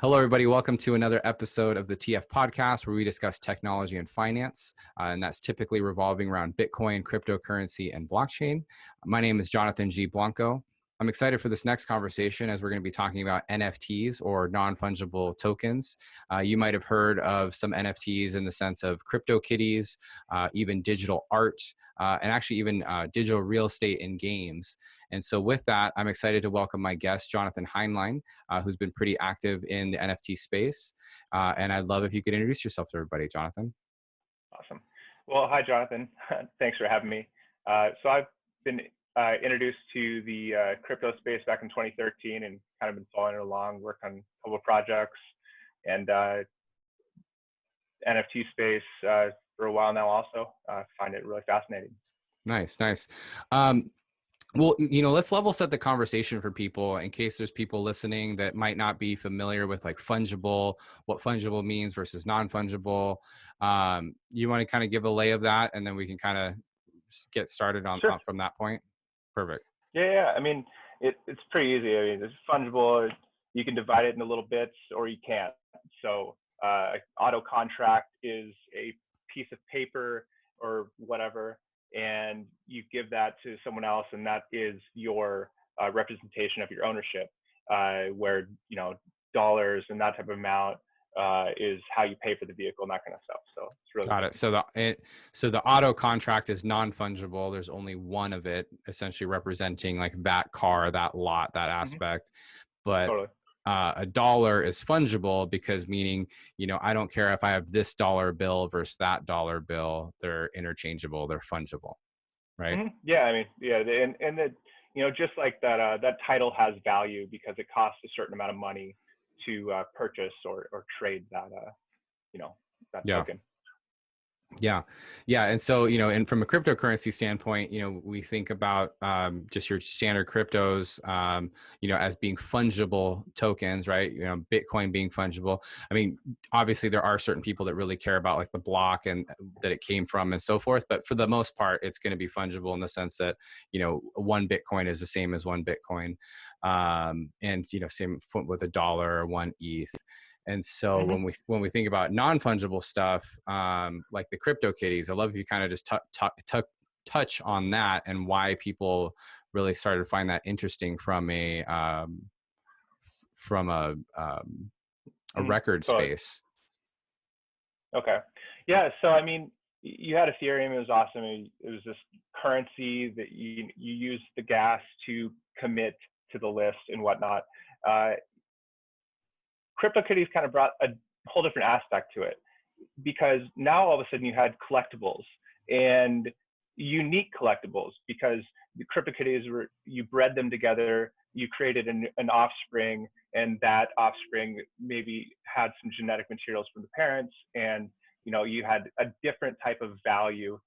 Hello, everybody. Welcome to another episode of the TF Podcast, where we discuss technology and finance, and that's typically revolving around Bitcoin, cryptocurrency, and blockchain. My name is Jonathan G. Blanco. I'm excited for this next conversation as we're going to be talking about NFTs or non-fungible tokens. You might have heard of some NFTs in the sense of CryptoKitties, even digital art, and actually even digital real estate in games. And so with that, I'm excited to welcome my guest, Jonathan Hineline, who's been pretty active in the NFT space. And I'd love if you could introduce yourself to everybody, Jonathan. Awesome. Well, hi, Jonathan. Thanks for having me. So I've been introduced to the crypto space back in 2013 and kind of been following it along, worked on a couple of projects and NFT space for a while now also. Find it really fascinating. Nice. Well, let's level set the conversation for people in case there's people listening that might not be familiar with like fungible, what fungible means versus non-fungible. You want to kind of give a lay of that, and then we can kind of get started on Sure. from that point. Perfect. Yeah. I mean, it's pretty easy. I mean, it's fungible. You can divide it into little bits, or you can't. So, auto contract is a piece of paper or whatever, and you give that to someone else, and that is your representation of your ownership, where dollars and that type of amount is how you pay for the vehicle and that kind of stuff. So it's really got it. So the auto contract is non-fungible. There's only one of it, essentially representing like that car, that lot, that aspect. But totally. A dollar is fungible because meaning, I don't care if I have this dollar bill versus that dollar bill, they're interchangeable, they're fungible, right? Yeah, I mean, yeah, and that, just like that, that title has value because it costs a certain amount of money to purchase or trade that, that token. Yeah. And so, and from a cryptocurrency standpoint, we think about just your standard cryptos, as being fungible tokens, right? Bitcoin being fungible. I mean, obviously there are certain people that really care about like the block and that it came from and so forth. But for the most part, it's going to be fungible in the sense that, one Bitcoin is the same as one Bitcoin. And, same with a dollar or one ETH. And so when we think about non-fungible stuff, like the CryptoKitties, I love if you kind of just touch on that and why people really started to find that interesting from a record space. Okay. Yeah. So, I mean, you had Ethereum. It was awesome. It was this currency that you use the gas to commit to the list and whatnot. CryptoKitties kind of brought a whole different aspect to it because now all of a sudden you had collectibles and unique collectibles because the CryptoKitties you bred them together, you created an offspring, and that offspring maybe had some genetic materials from the parents, and you had a different type of value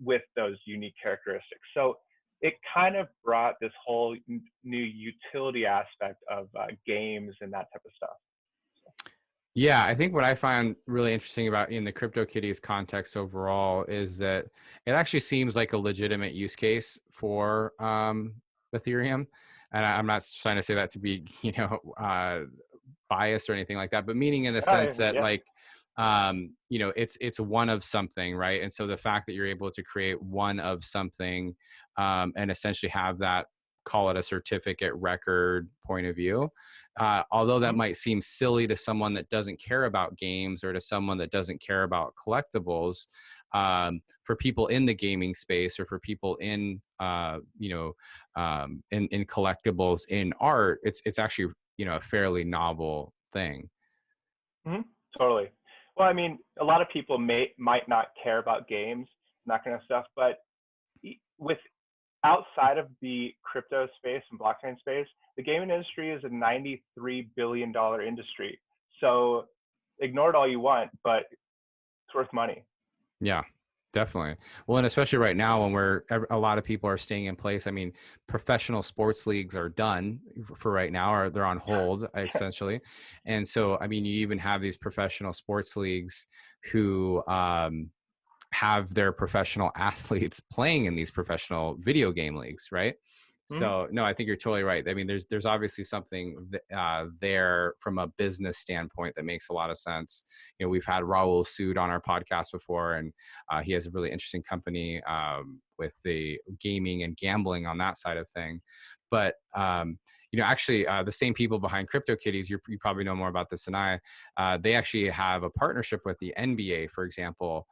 with those unique characteristics. So it kind of brought this whole new utility aspect of games and that type of stuff. Yeah, I think what I find really interesting about in the CryptoKitties context overall is that it actually seems like a legitimate use case for Ethereum. And I'm not trying to say that to be, biased or anything like that, but meaning in the sense that like, it's one of something, right? And so the fact that you're able to create one of something and essentially have that, call it a certificate record point of view, although that might seem silly to someone that doesn't care about games or to someone that doesn't care about collectibles, for people in the gaming space or for people in in collectibles, in art, it's actually a fairly novel thing. Totally. Well, I mean, a lot of people might not care about games and that kind of stuff, but with outside of the crypto space and blockchain space, the gaming industry is a $93 billion industry. So ignore it all you want, but it's worth money. Yeah, definitely. Well, and especially right now when a lot of people are staying in place. I mean, professional sports leagues are done for right now, or they're on hold essentially. And so, I mean, you even have these professional sports leagues who, have their professional athletes playing in these professional video game leagues, right? Mhm. So no, I think you're totally right. I mean, there's obviously something there from a business standpoint that makes a lot of sense. You know, we've had Raul Sood on our podcast before, and he has a really interesting company with the gaming and gambling on that side of thing. But you know, actually, the same people behind CryptoKitties, you probably know more about this than I. They actually have a partnership with the NBA, for example.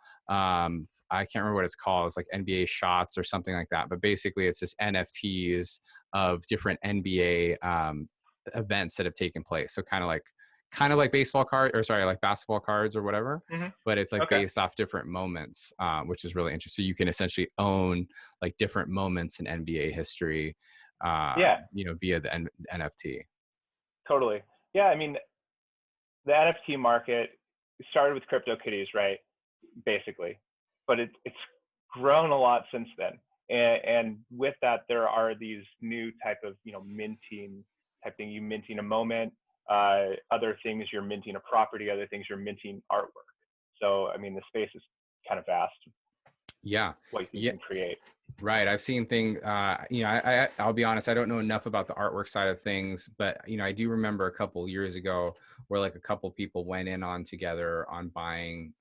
I can't remember what it's called. It's like NBA shots or something like that. But basically, it's just NFTs of different NBA events that have taken place. So kind of like baseball card, or sorry, like basketball cards or whatever. Mhm. But it's like Okay. based off different moments, which is really interesting. So you can essentially own like different moments in NBA history, Yeah, you know, via the NFT. totally. Yeah, I mean, the NFT market started with CryptoKitties, right? Basically, but it's grown a lot since then. And with that, there are these new type of, you know, minting type thing. You minting a moment. Other things you're minting a property. Other things you're minting artwork. So I mean, the space is kind of vast. Yeah. What you Yeah. can create. Right. I've seen things, you know, I'll be honest, I don't know enough about the artwork side of things, but, you know, I do remember a couple years ago where like a couple people went in on together on buying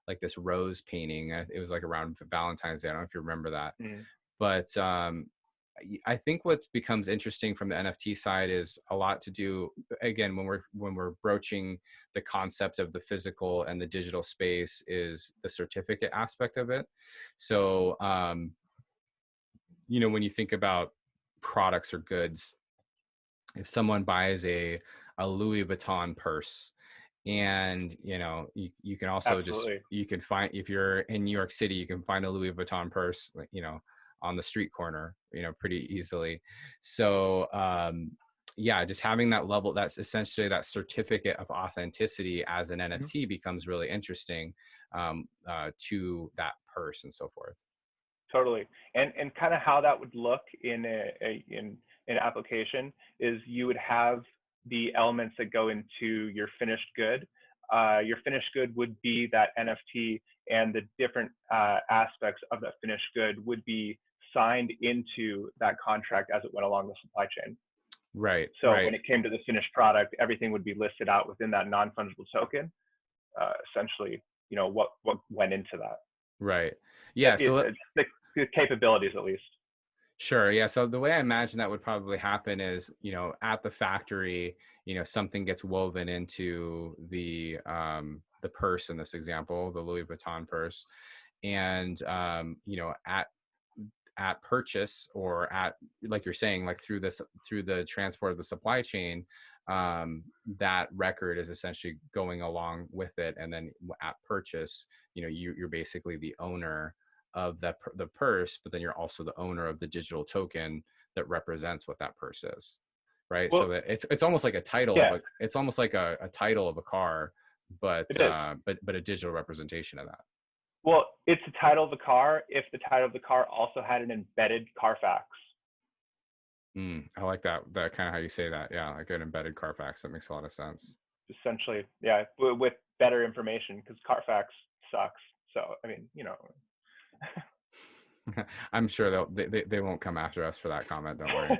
like this rose painting. It was like around Valentine's Day. I don't know if you remember that. Mm. But I think what becomes interesting from the NFT side is a lot to do, again, when we're broaching the concept of the physical and the digital space, is the certificate aspect of it. So you know, when you think about products or goods, if someone buys a Louis Vuitton purse, and you know, you can also just, Absolutely. you can find, if you're in New York City, you can find a Louis Vuitton purse, like, you know, on the street corner, you know, pretty easily. So yeah, just having that level, that's essentially that certificate of authenticity as an Mhm. NFT becomes really interesting to that purse and so forth. Totally. And kind of how that would look in in an application is you would have the elements that go into your finished good. Your finished good would be that NFT, and the different aspects of that finished good would be signed into that contract as it went along the supply chain. Right, So right. when it came to the finished product, everything would be listed out within that non-fungible token. Essentially, you know, what went into that. Right. Yeah. So It's the capabilities, at least. sure. Yeah. So the way I imagine that would probably happen is, you know, at the factory, you know, something gets woven into the purse in this example, the Louis Vuitton purse. And you know, at purchase, or at, like you're saying, like through the transport of the supply chain, that record is essentially going along with it. And then at purchase, you know, you're basically the owner of the purse, but then you're also the owner of the digital token that represents what that purse is, right? So Well, that it's almost like a title of yeah, a, it's almost like a title of a car, but it is. but a digital representation of that. Well, it's the title of the car if the title of the car also had an embedded Carfax. I like that kind of how you say that. Yeah, like an embedded Carfax. That makes a lot of sense. Essentially, yeah, with better information, because Carfax sucks. So I mean, you know. I'm sure they won't come after us for that comment. Don't worry.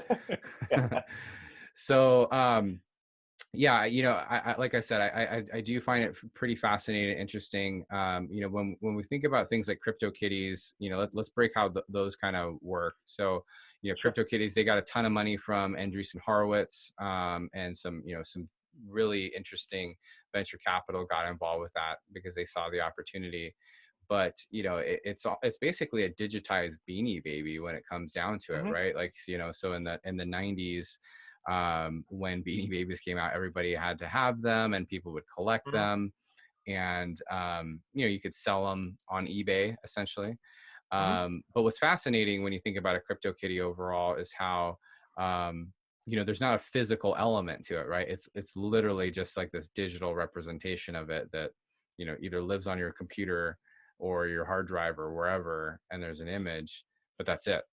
Yeah. So yeah, you know, I like I said, I do find it pretty fascinating and interesting. You know, when we think about things like CryptoKitties, you know, let's break how those kind of work. So, you know, Sure. CryptoKitties, they got a ton of money from Andreessen Horowitz, and some, you know, some really interesting venture capital got involved with that because they saw the opportunity. But you know, it's basically a digitized Beanie Baby when it comes down to it, Hmm. right? Like, you know, so in the 90s, when Beanie Babies came out, everybody had to have them, and people would collect Hmm. them, and you know, you could sell them on eBay essentially. Hmm. But what's fascinating when you think about a CryptoKitty overall is how you know, there's not a physical element to it, right? It's literally just like this digital representation of it that, you know, either lives on your computer or your hard drive or wherever, and there's an image, but that's it.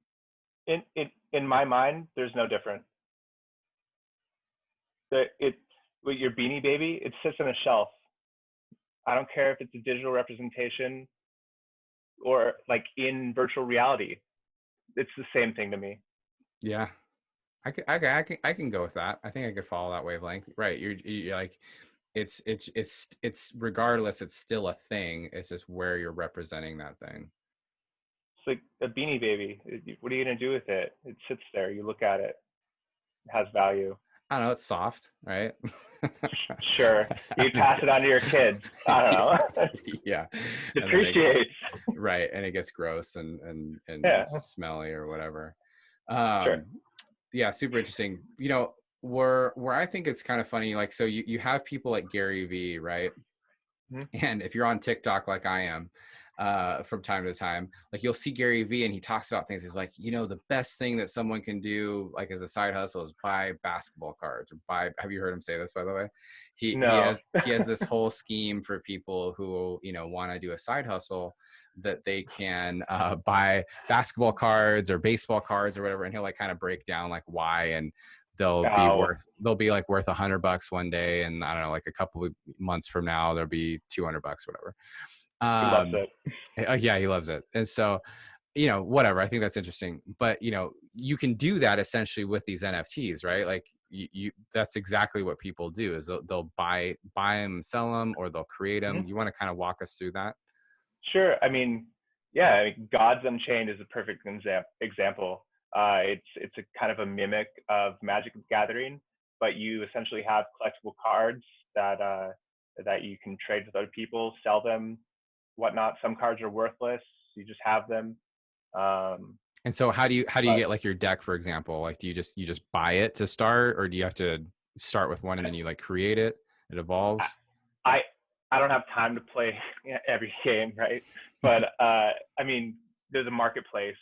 In my mind, there's no different. It with your Beanie Baby, it sits on a shelf. I don't care if it's a digital representation or like in virtual reality. It's the same thing to me. Yeah. I can go with that. I think I could follow that wavelength. Right. You're like, it's regardless, it's still a thing. It's just where you're representing that thing. It's like a Beanie Baby. What are you gonna do with it? It sits there. You look at it. It has value. I don't know. It's soft, right? Sure. You I'm just pass it on to your kids. I don't yeah, know. yeah, and then Depreciates. right, and it gets gross and Yeah. smelly or whatever. Sure. Um, yeah, super interesting. You know, where I think it's kind of funny, like, so you have people like Gary Vee, right? Mhm. And if you're on TikTok like I am, from time to time, like you'll see Gary Vee and he talks about things. He's like, you know, the best thing that someone can do, like as a side hustle, is buy basketball cards or buy. Have you heard him say this, by the way? No. He has this whole scheme for people who, you know, want to do a side hustle, that they can buy basketball cards or baseball cards or whatever, and he'll like kind of break down like why, and Wow. they'll be like worth $100 one day, and I don't know, like a couple of months from now they'll be $200, whatever. He loves um it. yeah, he loves it. And so, you know, whatever, I think that's interesting. But you know, you can do that essentially with these NFTs, right? Like you that's exactly what people do, is they'll buy them, sell them, or they'll create them. Mhm. You want to kind of walk us through that? Sure. I mean, yeah, I mean, Gods Unchained is a perfect example. It's a kind of a mimic of Magic the Gathering, but you essentially have collectible cards that that you can trade with other people, sell them, whatnot. Some cards are worthless. You just have them. Um, And so how do you but get like your deck, for example? Like, do you just buy it to start, or do you have to start with one and then you like create it, it evolves? I I don't have time to play every game, right? But I mean, there's a marketplace,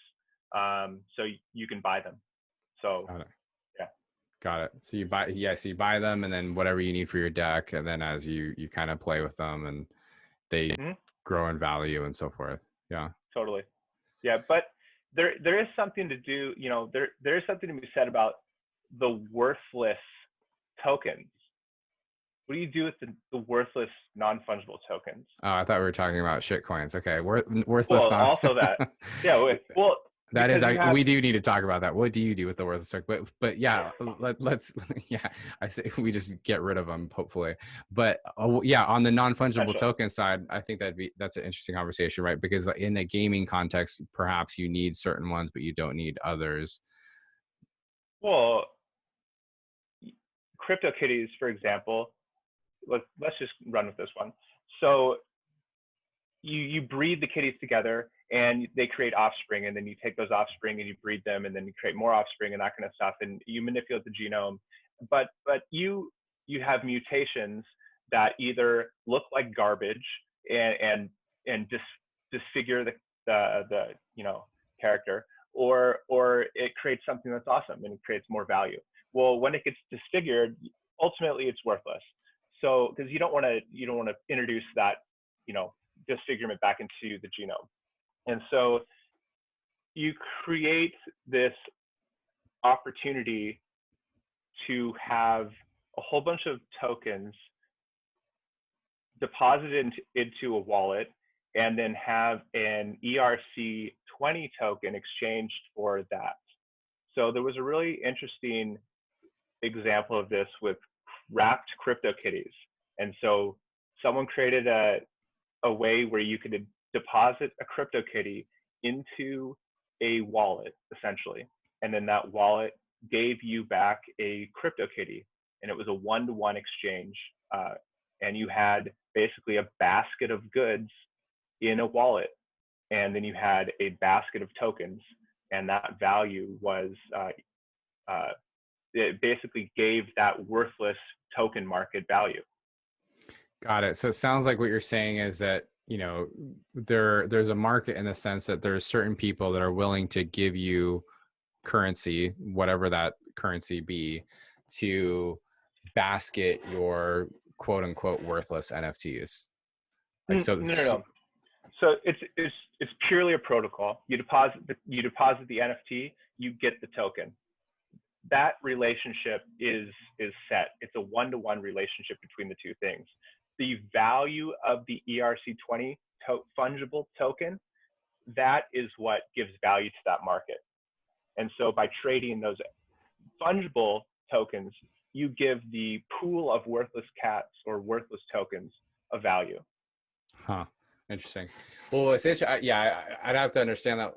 so you can buy them. So Got it. yeah. Got it. So you buy, yeah, so you buy them, and then whatever you need for your deck, and then as you kind of play with them, and they Mhm. grow in value and so forth. Yeah. Totally. Yeah, but there is something to do, there is something to be said about the worthless tokens. What do you do with the worthless non-fungible tokens? Oh, I thought we were talking about shit coins. Okay, worthless Well, non. also that. Yeah, well, That is, because you have we do need to talk about that. What do you do with the worthless token? But yeah, let's yeah, I think we just get rid of them, hopefully. But yeah, on the non-fungible essentially. token side, I think that's an interesting conversation, right? Because in a gaming context, perhaps you need certain ones, but you don't need others. Well, CryptoKitties, for example, let's just run with this one. So you breed the kitties together and they create offspring, and then you take those offspring and you breed them, and then you create more offspring and that kind of stuff, and you manipulate the genome. But you have mutations that either look like garbage and disfigure the character, or it creates something that's awesome and it creates more value. Well, when it gets disfigured, ultimately it's worthless. So because you don't want to introduce that you know disfigurement back into the genome. And so you create this opportunity to have a whole bunch of tokens deposited into a wallet, and then have an ERC20 token exchanged for that. So there was a really interesting example of this with wrapped CryptoKitties. And so someone created a way where you could deposit a CryptoKitty into a wallet, essentially. And then that wallet gave you back a CryptoKitty. And it was a one-to-one exchange. And you had basically a basket of goods in a wallet. And then you had a basket of tokens. And that value was, it basically gave that worthless token market value. Got it. So it sounds like what you're saying is that, you know, there's a market in the sense that there's certain people that are willing to give you currency, whatever that currency be, to basket your quote unquote worthless NFTs. Like, No, so no, no. So it's purely a protocol. You deposit the NFT, you get the token. That relationship is set. It's a one-to-one relationship between the two things. The value of the ERC20 fungible token, that is what gives value to that market. And so by trading those fungible tokens, you give the pool of worthless cats or worthless tokens a value. Huh. Interesting. Well, it's yeah, I'd have to understand that.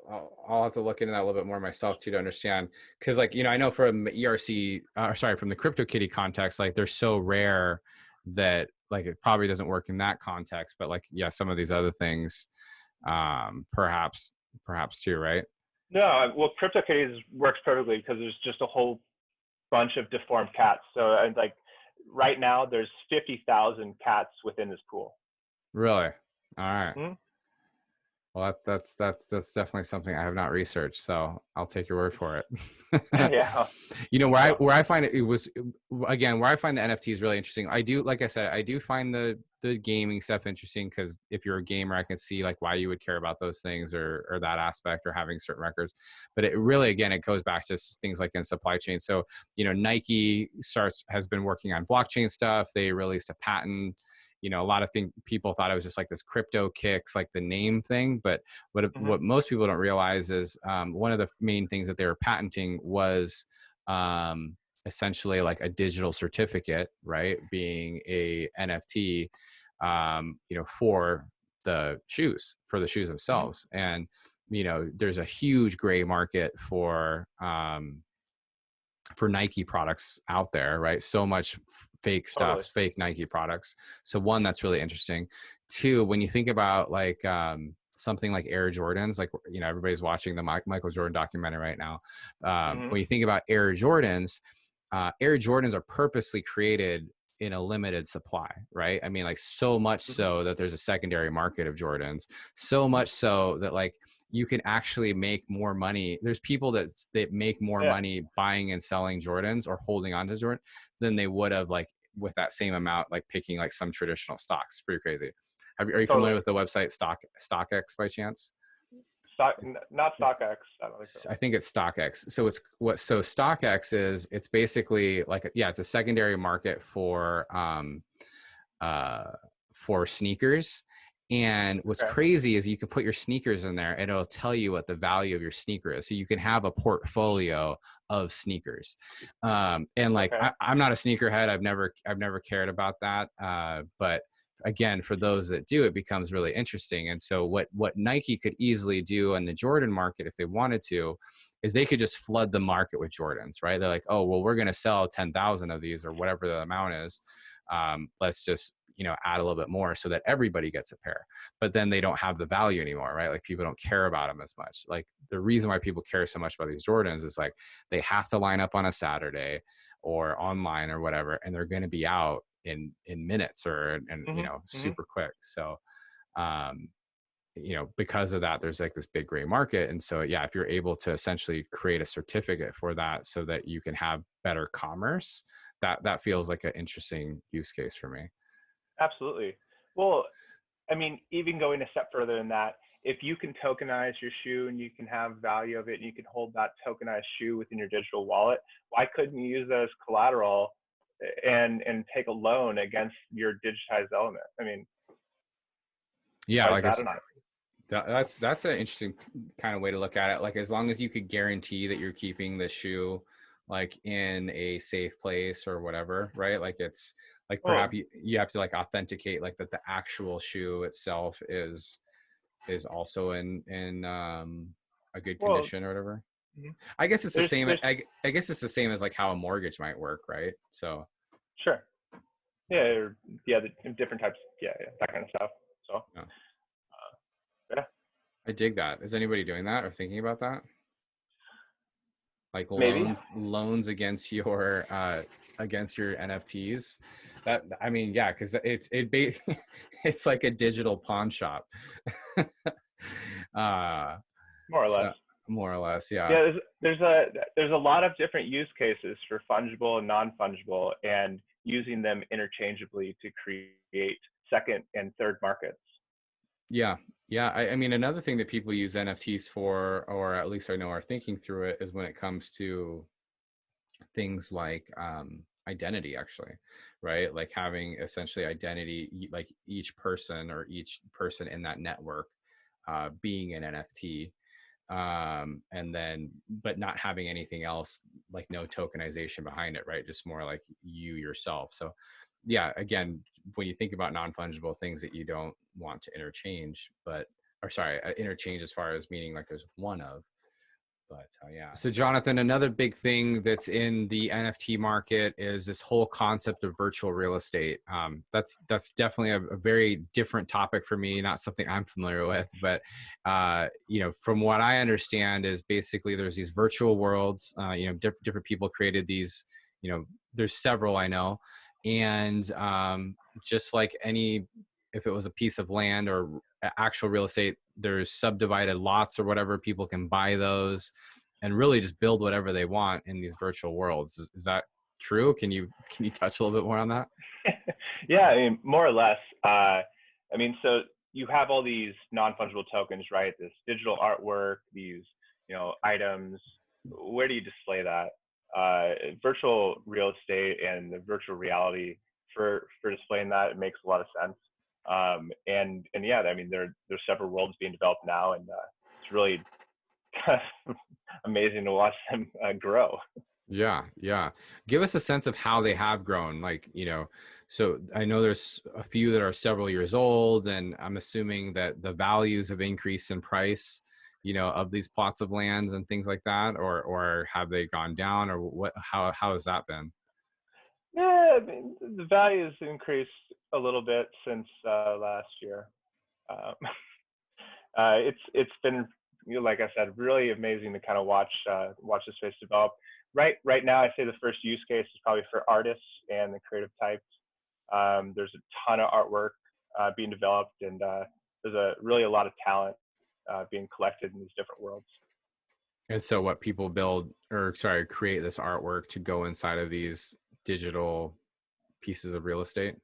I'll have to look into that a little bit more myself too to understand, because like, I know from ERC, sorry, from the CryptoKitty context, like they're so rare that like it probably doesn't work in that context. But like, yeah, some of these other things, perhaps too, right? No, well, CryptoKitties works perfectly because there's just a whole bunch of deformed cats. So like right now, there's 50,000 cats within this pool. Really? All right. Hmm? Well, that's definitely something I have not researched, so I'll take your word for it. Yeah. Where I find it was, again, where I find the NFTs really interesting. I do, like I said, I do find the gaming stuff interesting, because if you're a gamer, I can see like why you would care about those things, or that aspect, or having certain records. But it really, again, it goes back to things like in supply chain. So Nike has been working on blockchain stuff. They released a patent. A lot of people thought it was just like this crypto kicks, like the name thing. But what most people don't realize is one of the main things that they were patenting was essentially like a digital certificate, right? Being a NFT, for the shoes themselves. And, there's a huge gray market for Nike products out there, right? So much fake stuff, Totally. fake Nike products. So one, that's really interesting. Two, when you think about like something like Air Jordans, like everybody's watching the Michael Jordan documentary right now. When you think about Air Jordans are purposely created in a limited supply, right? I mean, like so much so that there's a secondary market of Jordans, so much so that like you can actually make more money. There's people that make more money buying and selling Jordans or holding on to Jordan than they would have like with that same amount, like picking like some traditional stocks. Pretty crazy. Are you familiar with the website StockX by chance? Not StockX. I don't think so. I think it's StockX. So StockX is, it's basically like, it's a secondary market for sneakers. And what's crazy is you can put your sneakers in there and it'll tell you what the value of your sneaker is. So you can have a portfolio of sneakers. And like, I'm not a sneakerhead. I've never cared about that. But again, for those that do, it becomes really interesting. And so what Nike could easily do in the Jordan market, if they wanted to, is they could just flood the market with Jordans, right? They're like, oh, well, we're going to sell 10,000 of these or whatever the amount is. Let's just, add a little bit more so that everybody gets a pair. But then they don't have the value anymore, right? Like people don't care about them as much. Like the reason why people care so much about these Jordans is like they have to line up on a Saturday or online or whatever, and they're going to be out in minutes or super quick. So because of that, there's like this big gray market. And so if you're able to essentially create a certificate for that so that you can have better commerce, that feels like an interesting use case for me. Absolutely. Well, I mean, even going a step further than that, if you can tokenize your shoe and you can have value of it and you can hold that tokenized shoe within your digital wallet, why couldn't you use that as collateral and take a loan against your digitized element? I mean, like I said, that's an interesting kind of way to look at it. Like as long as you could guarantee that you're keeping the shoe like in a safe place or whatever, right? Like it's like perhaps you have to like authenticate like that the actual shoe itself is also in a good condition or whatever. I guess it's the same. I guess it's the same as like how a mortgage might work, right? So sure. Yeah, the different types. Yeah, that kind of stuff. So yeah. I dig that. Is anybody doing that or thinking about that? Like Maybe. loans against your NFTs. That, I mean, yeah, because it's like a digital pawn shop. More or less. More or less, yeah. Yeah, there's a lot of different use cases for fungible and non-fungible, and using them interchangeably to create second and third markets. Yeah. I mean, another thing that people use NFTs for, or at least I know are thinking through it, is when it comes to things like identity, actually, right? Like having essentially identity, like each person or each person in that network being an NFT. and then but not having anything else, like no tokenization behind it, right? Just more like you yourself. So yeah, again, when you think about non-fungible things that you don't want to interchange, but or sorry, interchange as far as meaning like there's one of. But yeah. So Jonathan, another big thing that's in the NFT market is this whole concept of virtual real estate. That's definitely a very different topic for me, not something I'm familiar with. But you know, from what I understand, is basically there's these virtual worlds. You know, different people created these. You know, there's several I know, and just like any, if it was a piece of land or actual real estate, there's subdivided lots or whatever, people can buy those and really just build whatever they want in these virtual worlds. Is that true? Can you touch a little bit more on that? Yeah, I mean, more or less. I mean, so you have all these non-fungible tokens, right? This digital artwork, these, items. Where do you display that? Virtual real estate and the virtual reality for displaying that, it makes a lot of sense. And yeah, I mean, there's several worlds being developed now, and it's really amazing to watch them grow. Yeah, yeah. Give us a sense of how they have grown. Like, you know, so I know there's a few that are several years old, and I'm assuming that the values have increased in price, you know, of these plots of lands and things like that, or have they gone down, or what? How has that been? Yeah, I mean, the value has increased a little bit since last year. Um, it's been, like I said, really amazing to kind of watch the space develop. Right now, I say the first use case is probably for artists and the creative types. There's a ton of artwork being developed, and there's really a lot of talent being collected in these different worlds. And so what people build, or sorry, create this artwork to go inside of these digital pieces of real estate.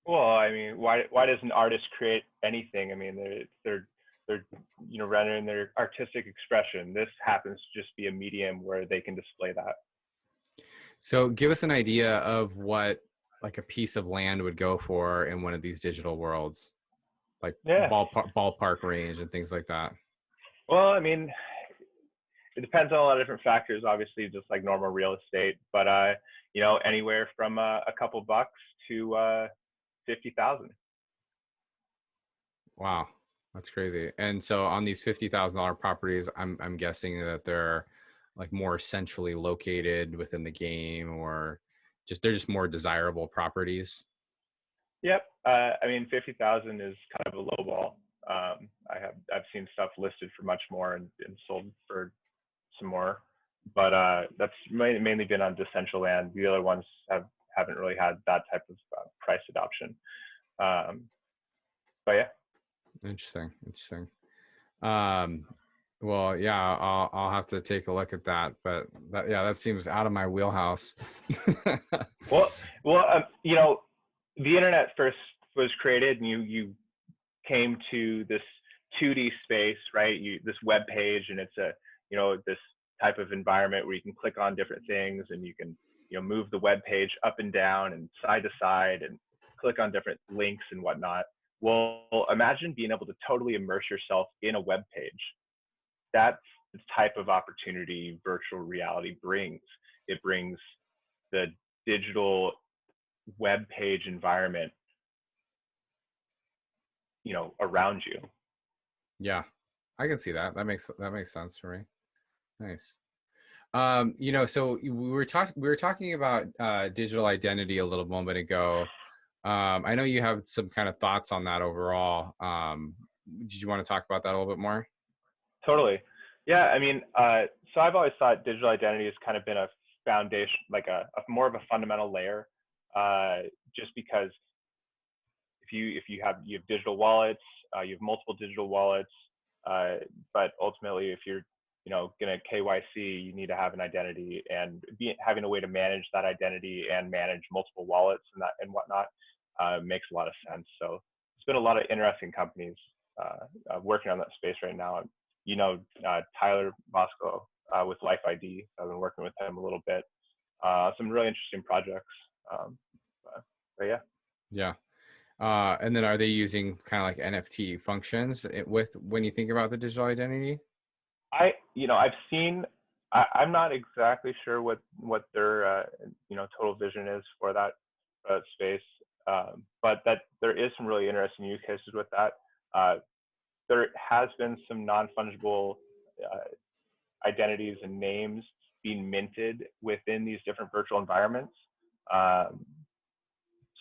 Well, I mean, why does an artist create anything? I mean, they're rendering their artistic expression. This happens to just be a medium where they can display that. So give us an idea of what like a piece of land would go for in one of these digital worlds, like Yeah. ballpark range and things like that. Well, I mean, it depends on a lot of different factors, obviously, just like normal real estate. But anywhere from a couple bucks to 50,000. Wow, that's crazy. And so on these $50,000 properties, I'm guessing that they're like more centrally located within the game, or just they're just more desirable properties. Yep. I mean, 50,000 is kind of a low ball. I've seen stuff listed for much more and sold for some more, but that's mainly been on Decentraland. The other ones haven't really had that type of price adoption. But yeah. Interesting. Um, well, yeah, I'll have to take a look at that, but that seems out of my wheelhouse. Well, the internet first was created, and you came to this 2D space, right? This web page, and it's this type of environment where you can click on different things, and you can move the web page up and down and side to side, and click on different links and whatnot. Well, imagine being able to totally immerse yourself in a web page. That's the type of opportunity virtual reality brings. It brings the digital web page environment, around you. Yeah, I can see that. That makes sense for me. Nice. So we were talking about digital identity a little moment ago. I know you have some kind of thoughts on that overall. Did you want to talk about that a little bit more? Totally. Yeah. I mean, so I've always thought digital identity has kind of been a foundation, like a more of a fundamental layer, just because if you have digital wallets, you have multiple digital wallets, but ultimately, if you're going to KYC, you need to have an identity, and having a way to manage that identity and manage multiple wallets and whatnot makes a lot of sense. So there's been a lot of interesting companies working on that space right now. Tyler Bosco with Life ID. I've been working with him a little bit. Some really interesting projects. But yeah. Yeah. And then are they using kind of like NFT functions with when you think about the digital identity? I've seen, I'm not exactly sure what their, total vision is for that space. But that there is some really interesting use cases with that. There has been some non-fungible identities and names being minted within these different virtual environments.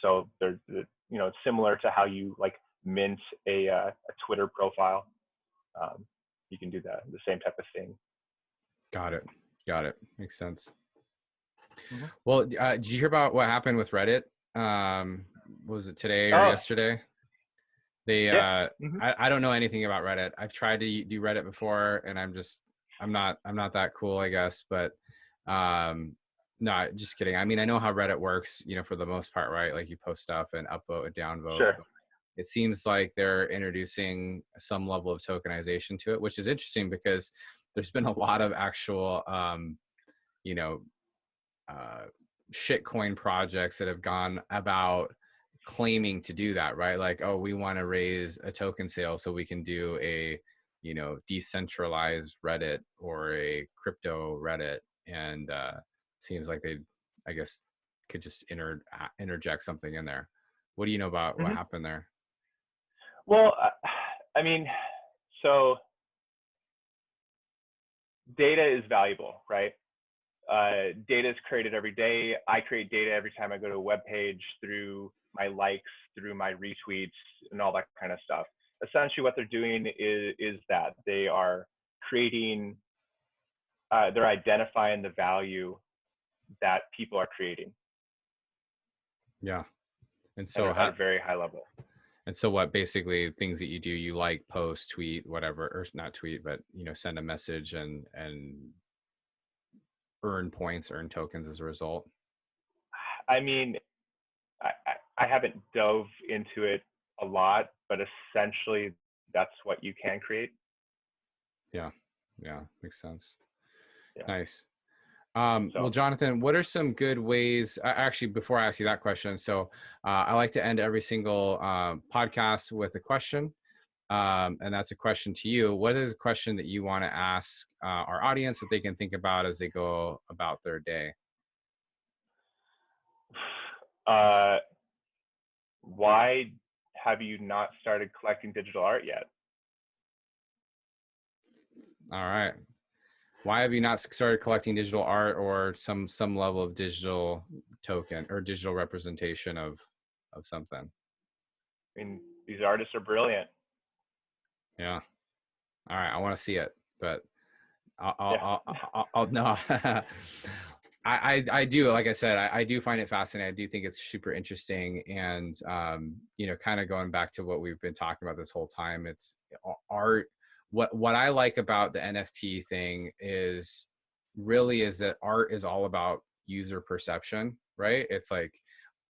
So it's similar to how you like mint a Twitter profile. You can do the same type of thing. Got it. Makes sense. Mm-hmm. Well, did you hear about what happened with Reddit? Was it today or yesterday? They, yeah. Mm-hmm. I don't know anything about Reddit. I've tried to do Reddit before, and I'm not that cool, I guess. But, no, just kidding. I mean, I know how Reddit works, for the most part, right? Like you post stuff and upvote and downvote. Sure. It seems like they're introducing some level of tokenization to it, which is interesting because there's been a lot of actual, shitcoin projects that have gone about claiming to do that, right? Like, oh, we want to raise a token sale so we can do a, decentralized Reddit or a crypto Reddit. And seems like they, I guess, could just interject something in there. What do you know about what happened there? Well, I mean, so data is valuable, right? Data is created every day. I create data every time I go to a web page through my likes, through my retweets, and all that kind of stuff. Essentially, what they're doing is that they are creating, they're identifying the value that people are creating. Yeah, and so at a very high level. And so what basically things that you do, you like, post, tweet, whatever, or not tweet, but, send a message and earn points, earn tokens as a result? I mean, I haven't dove into it a lot, but essentially that's what you can create. Yeah. Makes sense. Yeah. Nice. Well, Jonathan, what are some good ways, actually, before I ask you that question, so I like to end every single podcast with a question, and that's a question to you. What is a question that you want to ask our audience that they can think about as they go about their day? Why have you not started collecting digital art yet? All right. Why have you not started collecting digital art or some level of digital token or digital representation of something? I mean, these artists are brilliant. Yeah. All right. I want to see it, but I'll no. I do, like I said, I do find it fascinating. I do think it's super interesting. And, kind of going back to what we've been talking about this whole time, it's art. What I like about the NFT thing is that art is all about user perception, right? It's like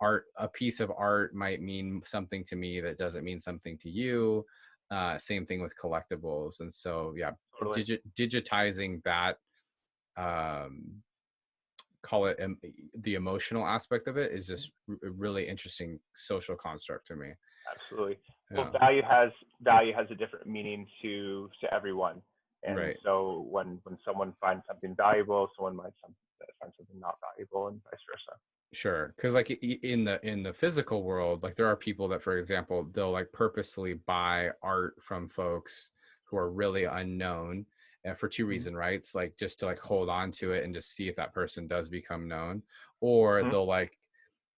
a piece of art might mean something to me that doesn't mean something to you. Same thing with collectibles. And so, yeah, totally. Digitizing that, call it the emotional aspect of it, is just a really interesting social construct to me. Absolutely. Yeah. Well, value has a different meaning to everyone. And right. So when someone finds something valuable, someone might find something not valuable, and vice versa. Sure. Because like in the physical world, like there are people that, for example, they'll like purposely buy art from folks who are really unknown, and for two reasons, right? It's like just to like hold on to it and just see if that person does become known, or they'll like,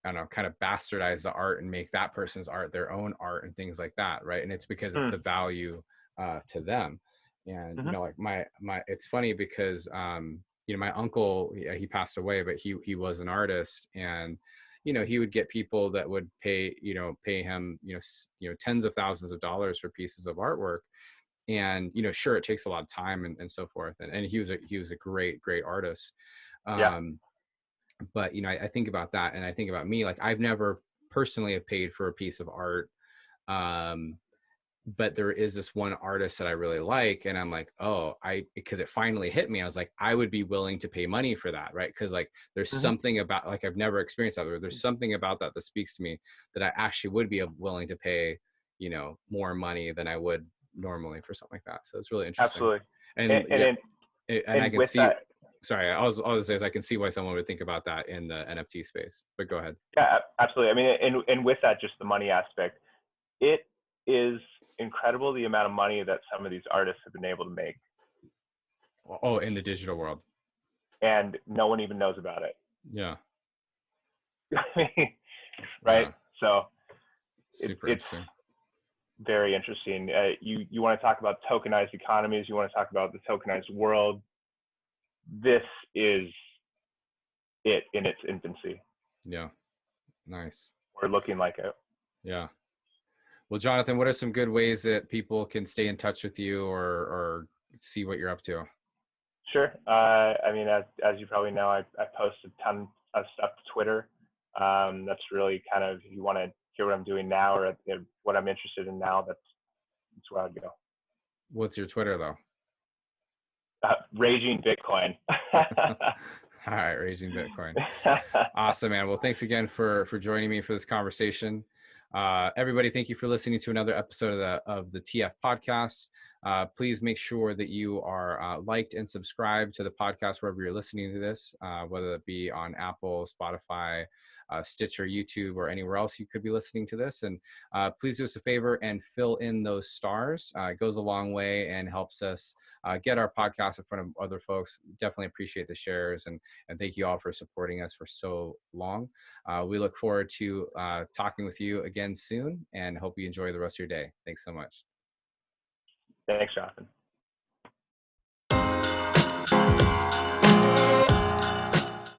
I don't know, kind of bastardize the art and make that person's art their own art and things like that, right? And it's because it's the value to them. And like my it's funny because my uncle, he passed away, but he was an artist, and he would get people that would pay him tens of thousands of dollars for pieces of artwork. And sure, it takes a lot of time and so forth, and he was a great artist. But I think about that, and I think about me, like I've never personally have paid for a piece of art, but there is this one artist that I really like, and I'm like, because it finally hit me. I was like, I would be willing to pay money for that, right? Because like there's something about, like, I've never experienced that, but there's something about that speaks to me that I actually would be willing to pay more money than I would normally for something like that. So it's really interesting. Absolutely. And And yeah, and, and I and can with see, that, sorry, I was say is I can see why someone would think about that in the NFT space, but go ahead. yeah, absolutely. I mean, and with that, just the money aspect, it is incredible the amount of money that some of these artists have been able to make. Oh, in the digital world. And no one even knows about it. Yeah. Right? Yeah. So Super it's interesting. very interesting. You want to talk about tokenized economies, you want to talk about the tokenized world. This is it in its infancy. Yeah. Nice. We're looking like it. Yeah. Well, Jonathan, what are some good ways that people can stay in touch with you or see what you're up to? Sure. I mean, as you probably know, I post a ton of stuff to Twitter. That's really kind of, if you want to hear what I'm doing now or what I'm interested in now, that's where I'd go. What's your Twitter though? Raging Bitcoin. All right, Raising Bitcoin. Awesome, man. Well, thanks again for joining me for this conversation. Everybody, thank you for listening to another episode of the TF podcast. Please make sure that you are liked and subscribed to the podcast wherever you're listening to this, whether it be on Apple, Spotify, Stitcher, YouTube, or anywhere else you could be listening to this. And please do us a favor and fill in those stars. It goes a long way and helps us get our podcast in front of other folks. Definitely appreciate the shares, and thank you all for supporting us for so long. We look forward to talking with you again soon, and hope you enjoy the rest of your day. Thanks so much. Thanks, Jonathan.